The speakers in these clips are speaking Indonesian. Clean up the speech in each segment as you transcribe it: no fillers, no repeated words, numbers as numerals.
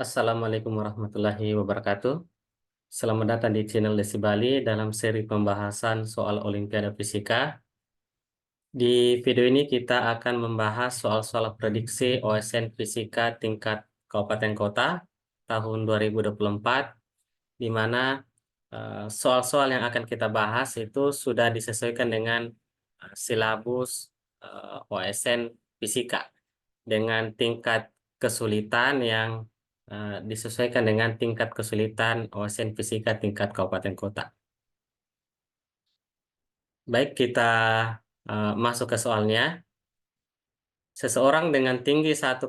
Assalamualaikum warahmatullahi wabarakatuh. Selamat datang di channel Desi Bali dalam seri pembahasan soal Olimpiade Fisika. Di video ini kita akan membahas soal-soal prediksi OSN Fisika tingkat kabupaten kota tahun 2024, di mana soal-soal yang akan kita bahas itu sudah disesuaikan dengan silabus OSN Fisika dengan tingkat kesulitan yang disesuaikan dengan tingkat kesulitan OSN Fisika tingkat kabupaten kota. Baik, kita masuk ke soalnya. Seseorang dengan tinggi 1,8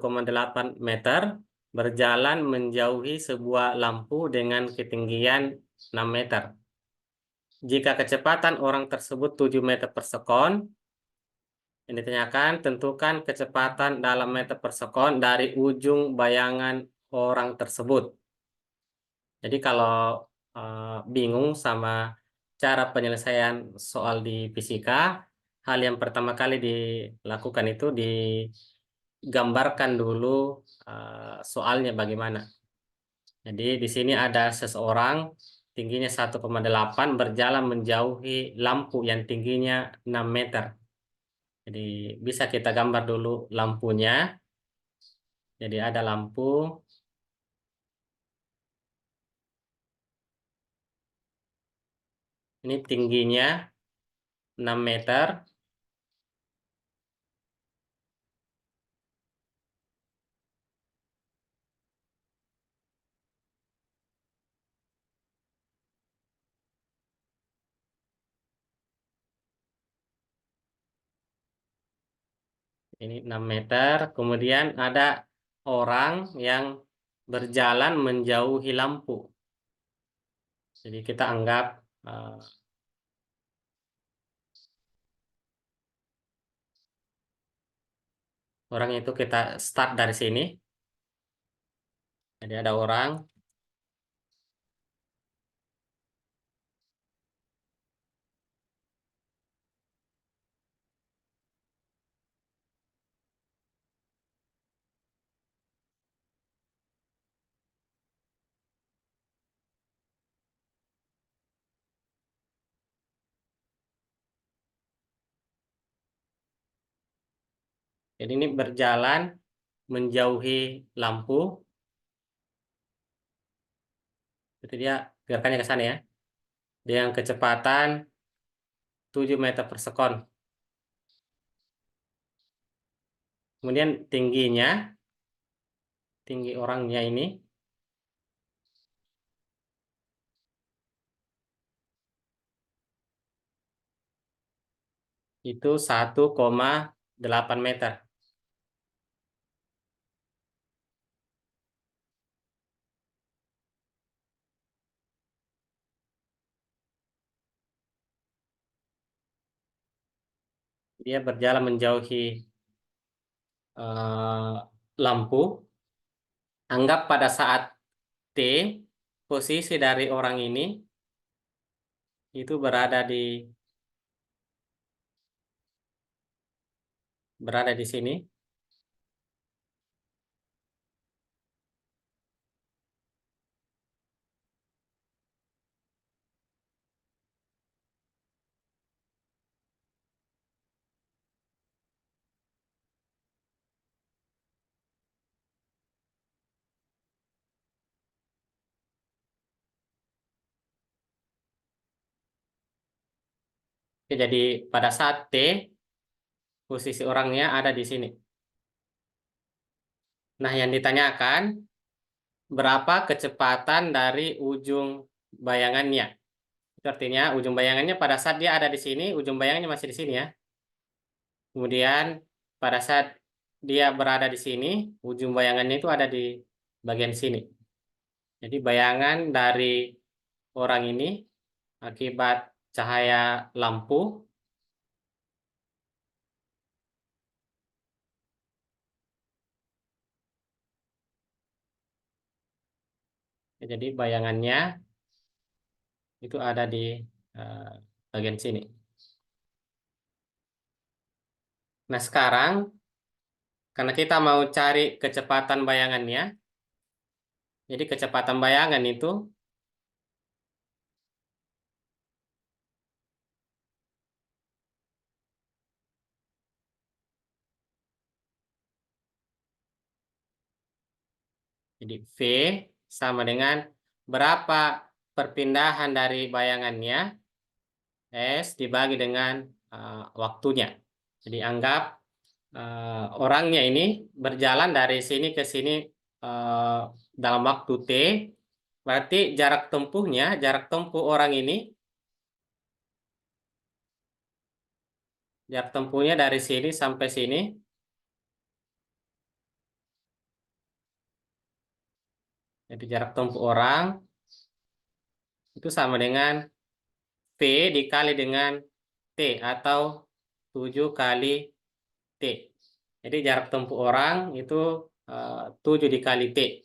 meter berjalan menjauhi sebuah lampu dengan ketinggian 6 meter. Jika kecepatan orang tersebut 7 meter per sekon, yang ditanyakan, tentukan kecepatan dalam meter per sekon dari ujung bayangan orang tersebut. Jadi kalau bingung sama cara penyelesaian soal di fisika, hal yang pertama kali dilakukan itu digambarkan dulu soalnya bagaimana. Jadi di sini ada seseorang tingginya 1,8 berjalan menjauhi lampu yang tingginya 6 meter. Jadi bisa kita gambar dulu lampunya. Jadi ada lampu, ini tingginya 6 meter. Ini 6 meter. Kemudian ada orang yang berjalan menjauhi lampu. Jadi kita anggap orang itu kita start dari sini. Jadi ada orang. Jadi ini berjalan menjauhi lampu. Itu dia gerakannya ke sana ya. Dengan kecepatan 7 meter per sekon. Kemudian tinggi orangnya ini itu 1,8 meter. Dia berjalan menjauhi lampu. Anggap pada saat T, posisi dari orang ini itu berada di sini. Oke, jadi pada saat T, posisi orangnya ada di sini. Nah, yang ditanyakan, berapa kecepatan dari ujung bayangannya? Itu artinya ujung bayangannya pada saat dia ada di sini, ujung bayangannya masih di sini ya. Kemudian pada saat dia berada di sini, ujung bayangannya itu ada di bagian sini. Jadi bayangan dari orang ini akibat cahaya lampu, jadi bayangannya itu ada di eh, bagian sini. Nah, sekarang karena kita mau cari kecepatan bayangannya, Jadi kecepatan bayangan itu jadi V sama dengan berapa perpindahan dari bayangannya S dibagi dengan waktunya. Jadi anggap orangnya ini berjalan dari sini ke sini dalam waktu T, berarti jarak tempuh orang ini, jarak tempuhnya dari sini sampai sini, jadi jarak tempuh orang itu sama dengan V dikali dengan T atau 7 kali T. Jadi jarak tempuh orang itu 7 dikali T.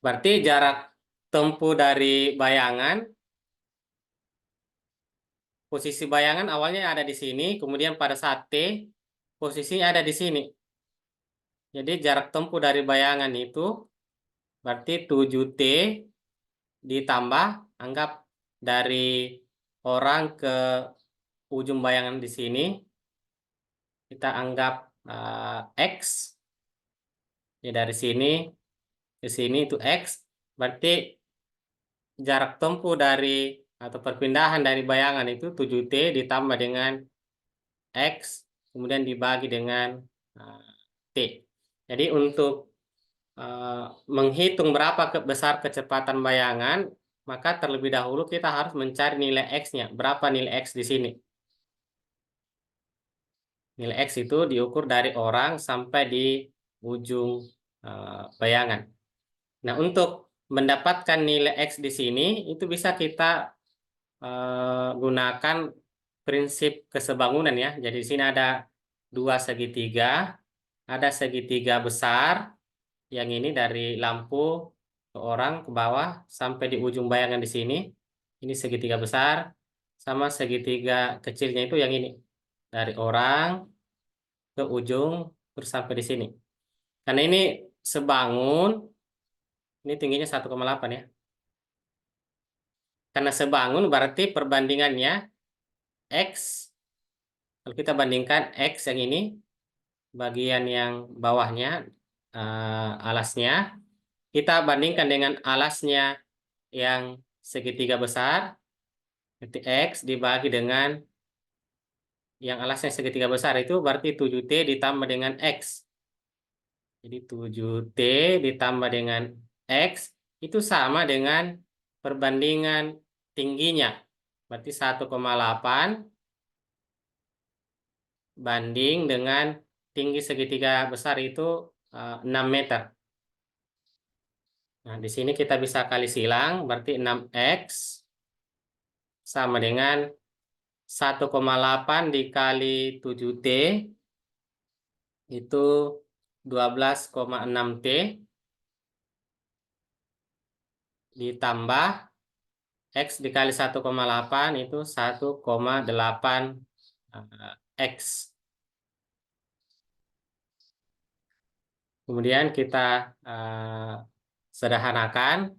Berarti jarak tempuh dari bayangan, posisi bayangan awalnya ada di sini, kemudian pada saat T, posisinya ada di sini. Jadi jarak tempuh dari bayangan itu berarti 7T ditambah, anggap dari orang ke ujung bayangan di sini, kita anggap X, ya dari sini ke sini itu X, berarti jarak tempuh dari atau perpindahan dari bayangan itu 7T ditambah dengan X, kemudian dibagi dengan T. Jadi untuk menghitung berapa besar kecepatan bayangan, maka terlebih dahulu kita harus mencari nilai X-nya. Berapa nilai X di sini? Nilai X itu diukur dari orang sampai di ujung bayangan. Nah, untuk mendapatkan nilai X di sini, itu bisa kita gunakan prinsip kesebangunan ya. Jadi di sini ada dua segitiga, ada segitiga besar, yang ini dari lampu ke orang ke bawah sampai di ujung bayangan di sini. Ini segitiga besar, sama segitiga kecilnya itu yang ini. Dari orang ke ujung terus sampai di sini. Karena ini sebangun, ini tingginya 1,8 ya. Karena sebangun berarti perbandingannya X, kalau kita bandingkan X yang ini, bagian yang bawahnya, alasnya, kita bandingkan dengan alasnya yang segitiga besar, berarti X dibagi dengan yang alasnya segitiga besar itu berarti 7T ditambah dengan X. Jadi 7T ditambah dengan X itu sama dengan perbandingan tingginya. Berarti 1,8 banding dengan tinggi segitiga besar itu 6 meter. Nah, di sini kita bisa kali silang, berarti 6X sama dengan 1,8 dikali 7T itu 12,6T ditambah X dikali 1,8 itu 1,8 X. Kemudian kita sederhanakan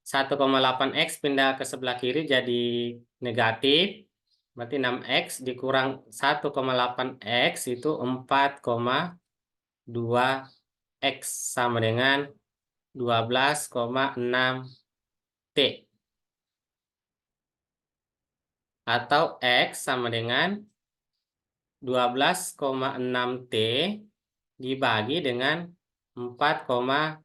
1,8X pindah ke sebelah kiri jadi negatif. Berarti 6X dikurang 1,8X itu 4,2X sama dengan 12,6T. Atau X sama dengan 12,6T dibagi dengan 4,2.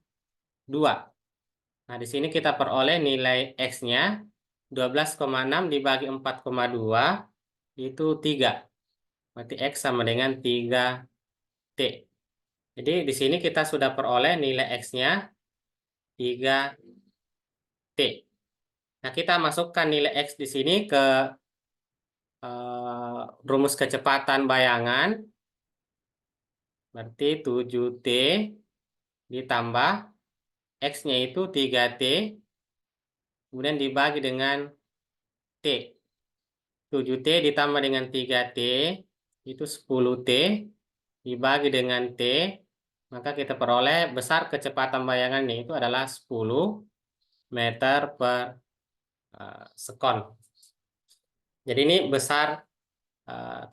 Nah, di sini kita peroleh nilai X-nya 12,6 dibagi 4,2 itu 3. Berarti X sama dengan 3T. Jadi di sini kita sudah peroleh nilai X-nya 3T. Nah, kita masukkan nilai X di sini ke rumus kecepatan bayangan. Berarti 7T ditambah X-nya itu 3T, kemudian dibagi dengan T. 7T ditambah dengan 3T, itu 10T, dibagi dengan T, maka kita peroleh besar kecepatan bayangannya itu adalah 10 meter per sekon. Jadi ini besar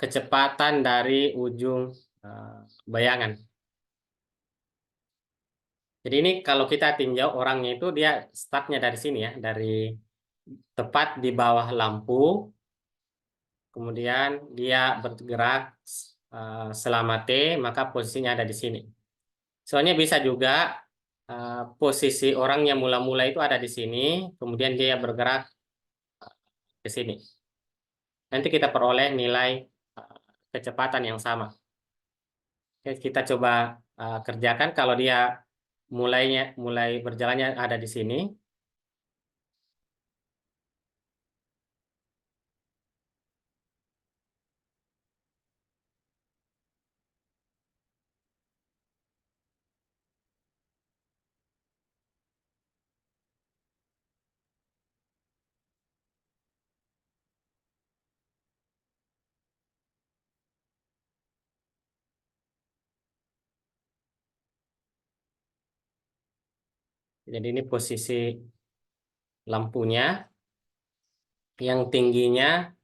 kecepatan dari ujung bayangan. Jadi ini kalau kita tinjau orangnya itu dia startnya dari sini ya, dari tepat di bawah lampu, kemudian dia bergerak selama T, maka posisinya ada di sini. Soalnya bisa juga posisi orang yang mula-mula itu ada di sini, kemudian dia bergerak ke sini. Nanti kita peroleh nilai kecepatan yang sama. Oke, kita coba kerjakan kalau dia mulai berjalannya ada di sini. Jadi ini posisi lampunya yang tingginya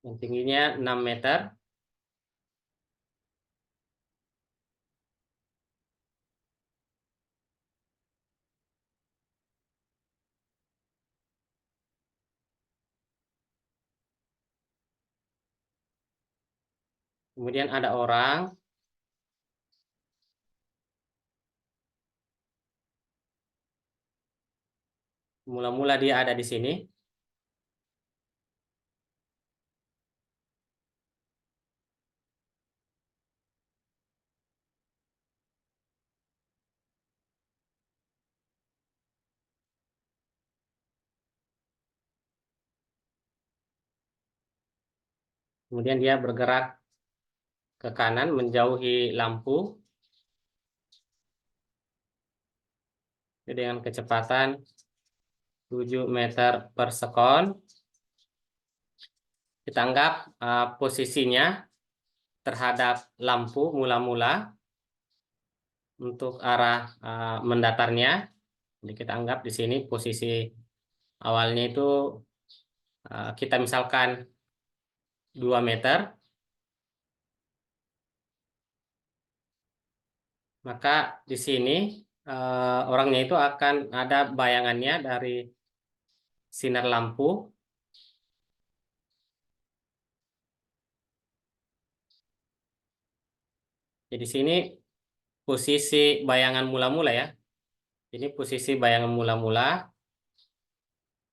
6 meter. Kemudian ada orang, mula-mula dia ada di sini. Kemudian dia bergerak ke kanan menjauhi lampu dengan kecepatan 7 meter per sekon. Kita anggap posisinya terhadap lampu mula-mula untuk arah mendatarnya. Jadi kita anggap di sini posisi awalnya itu kita misalkan 2 meter. Maka di sini orangnya itu akan ada bayangannya dari sinar lampu. Jadi di sini posisi bayangan mula-mula ya. Ini posisi bayangan mula-mula.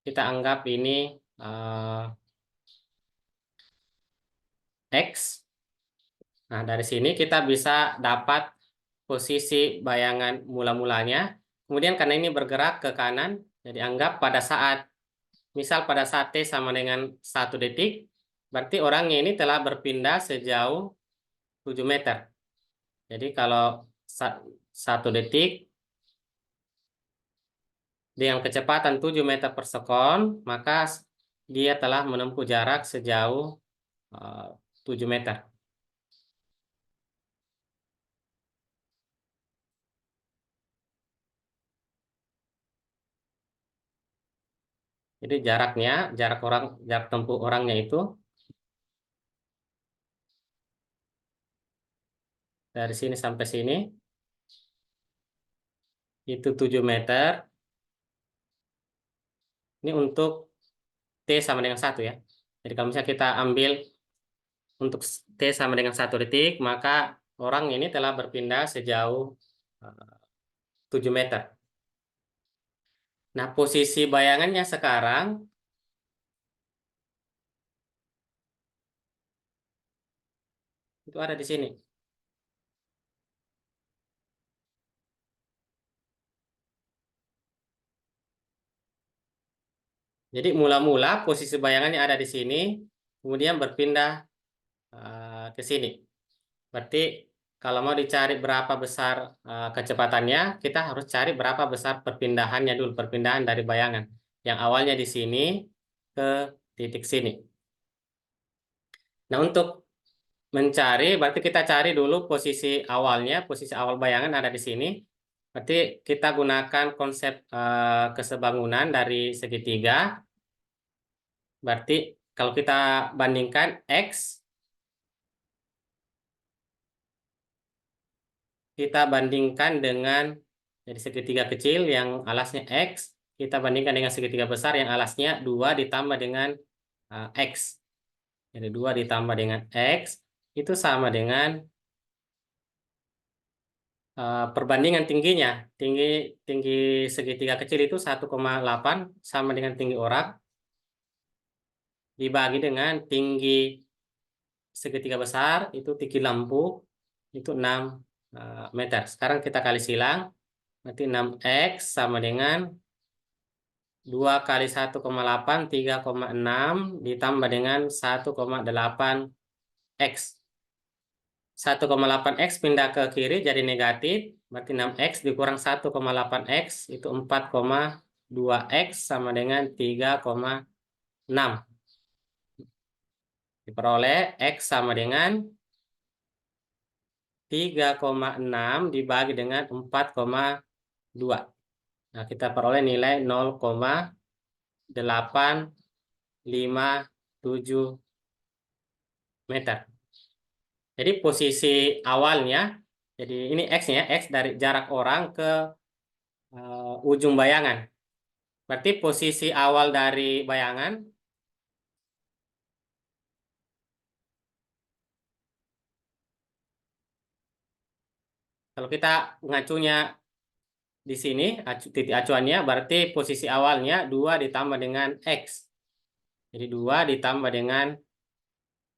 Kita anggap ini X. Nah, dari sini kita bisa dapat posisi bayangan mula-mulanya. Kemudian karena ini bergerak ke kanan, jadi anggap misal pada saat T sama dengan 1 detik, berarti orangnya ini telah berpindah sejauh 7 meter. Jadi kalau 1 detik dengan kecepatan 7 meter per sekon, maka dia telah menempuh jarak sejauh 7 meter. Jadi jarak tempuh orangnya itu dari sini sampai sini itu 7 meter. Ini untuk T sama dengan 1 ya. Jadi kalau misalnya kita ambil untuk T sama dengan 1 detik, maka orang ini telah berpindah sejauh 7 meter. Nah, posisi bayangannya sekarang itu ada di sini. Jadi mula-mula posisi bayangannya ada di sini, kemudian berpindah ke sini. Berarti kalau mau dicari berapa besar kecepatannya, kita harus cari berapa besar perpindahannya dulu, perpindahan dari bayangan. Yang awalnya di sini ke titik sini. Nah, untuk mencari, berarti kita cari dulu posisi awalnya, posisi awal bayangan ada di sini. Berarti kita gunakan konsep kesebangunan dari segitiga. Berarti kalau kita bandingkan X, kita bandingkan dengan jadi segitiga kecil yang alasnya X, kita bandingkan dengan segitiga besar yang alasnya 2 ditambah dengan X. Jadi 2 ditambah dengan X itu sama dengan perbandingan tingginya. Tinggi tinggi segitiga kecil itu 1,8 sama dengan tinggi orang dibagi dengan tinggi segitiga besar itu tinggi lampu itu 6 meter. Sekarang kita kali silang, berarti 6X sama dengan 2 kali 1,8, 3,6 ditambah dengan 1,8X. 1,8X pindah ke kiri jadi negatif, berarti 6X dikurang 1,8X itu 4,2X sama dengan 3,6. Diperoleh X sama dengan 3,6 dibagi dengan 4,2. Nah, kita peroleh nilai 0,857 meter. Jadi posisi awalnya, jadi ini X-nya, X dari jarak orang ke ujung bayangan. Berarti posisi awal dari bayangan, kalau kita ngacunya di sini, titik acuannya, berarti posisi awalnya 2 ditambah dengan X. Jadi 2 ditambah dengan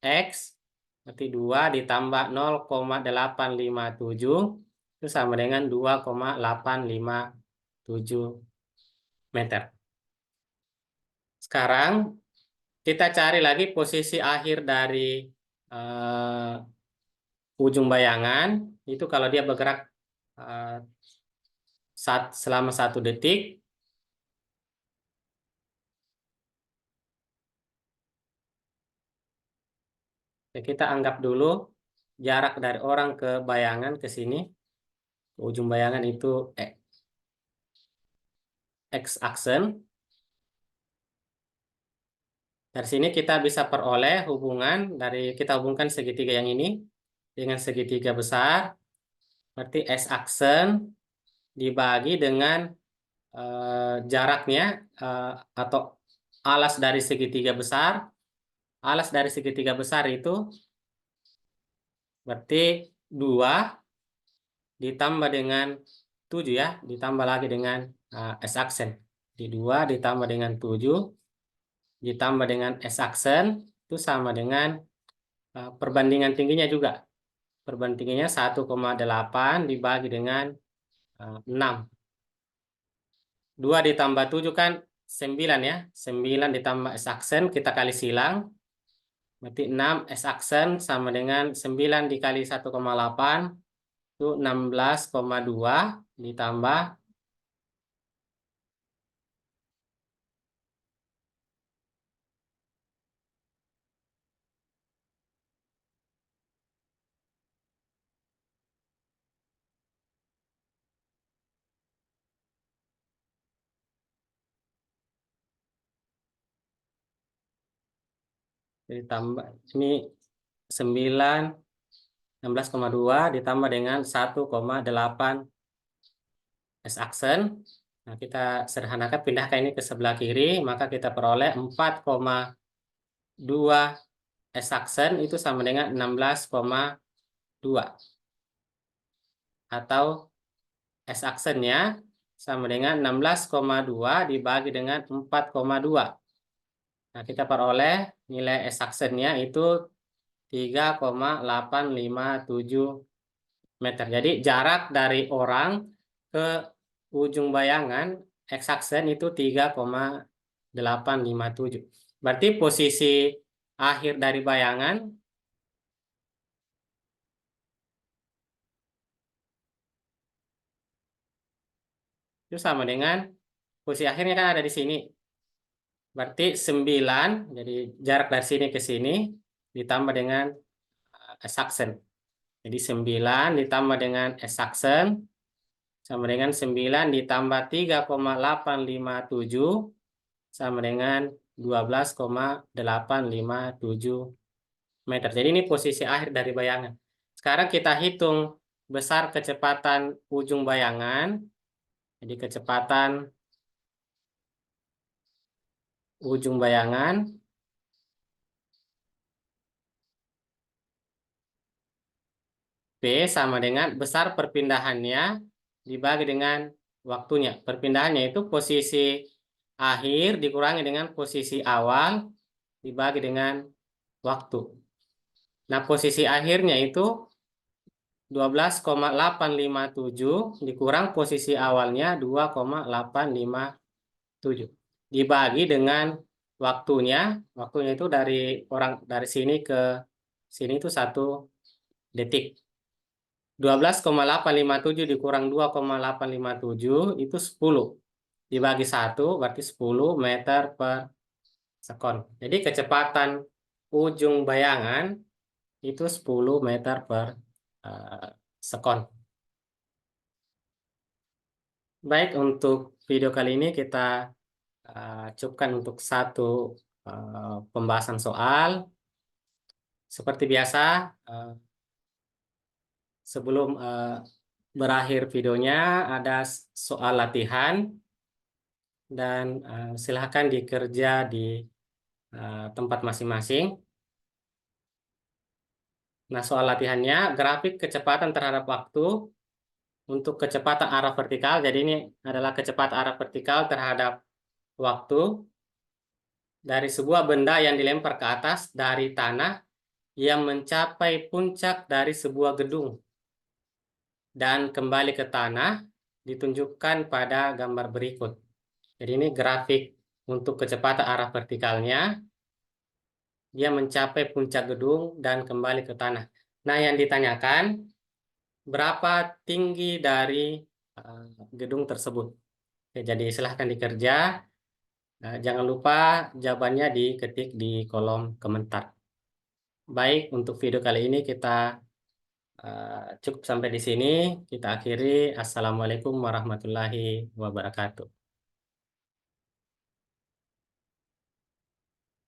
X, berarti 2 ditambah 0,857, itu sama dengan 2,857 meter. Sekarang kita cari lagi posisi akhir dari ujung bayangan, itu kalau dia bergerak selama 1 detik, kita anggap dulu jarak dari orang ke bayangan ke sini, ke ujung bayangan itu X aksen. Dari sini kita bisa peroleh hubungan dari kita hubungkan segitiga yang ini dengan segitiga besar, berarti S aksen dibagi dengan jaraknya atau alas dari segitiga besar. Alas dari segitiga besar itu berarti 2 ditambah dengan 7 ya, ditambah lagi dengan S aksen. Di 2 ditambah dengan 7 ditambah dengan S aksen itu sama dengan perbandingan tingginya juga. Perbandingannya 1,8 dibagi dengan 6. 2 ditambah 7 kan 9 ya. 9 ditambah S aksen kita kali silang. Berarti 6 S aksen sama dengan 9 dikali 1,8 itu 16,2 ditambah ditambah ini 9 16,2 ditambah dengan 1,8 S aksen. Nah, kita sederhanakan pindahkan ini ke sebelah kiri, maka kita peroleh 4,2 S aksen itu sama dengan 16,2 atau S aksennya sama dengan 16,2 dibagi dengan 4,2. Nah, kita peroleh nilai S aksennya itu 3,857 meter. Jadi jarak dari orang ke ujung bayangan X aksen itu 3,857. Berarti posisi akhir dari bayangan itu sama dengan posisi akhirnya kan ada di sini. Berarti 9, jadi jarak dari sini ke sini ditambah dengan S-aksen. Jadi 9 ditambah dengan S-aksen sama dengan 9 ditambah 3,857 sama dengan 12,857 meter. Jadi ini posisi akhir dari bayangan. Sekarang kita hitung besar kecepatan ujung bayangan. Jadi kecepatan ujung bayangan P sama dengan besar perpindahannya dibagi dengan waktunya. Perpindahannya itu posisi akhir dikurangi dengan posisi awal dibagi dengan waktu. Nah, posisi akhirnya itu 12,857 dikurang posisi awalnya 2,857 dibagi dengan waktunya. Waktunya itu dari sini ke sini itu 1 detik. 12,857 dikurang 2,857 itu 10. Dibagi 1 berarti 10 meter per sekon. Jadi kecepatan ujung bayangan itu 10 meter per sekon. Baik, untuk video kali ini kita cukupkan untuk satu pembahasan soal. Seperti biasa, sebelum berakhir videonya ada soal latihan dan silakan dikerja di tempat masing-masing. Nah, soal latihannya grafik kecepatan terhadap waktu untuk kecepatan arah vertikal. Jadi ini adalah kecepatan arah vertikal terhadap waktu dari sebuah benda yang dilempar ke atas dari tanah yang mencapai puncak dari sebuah gedung dan kembali ke tanah ditunjukkan pada gambar berikut. Jadi ini grafik untuk kecepatan arah vertikalnya. Dia mencapai puncak gedung dan kembali ke tanah. Nah, yang ditanyakan berapa tinggi dari gedung tersebut. Oke, jadi silahkan dikerja. Jangan lupa jawabannya diketik di kolom komentar. Baik, untuk video kali ini kita cukup sampai di sini. Kita akhiri. Assalamualaikum warahmatullahi wabarakatuh.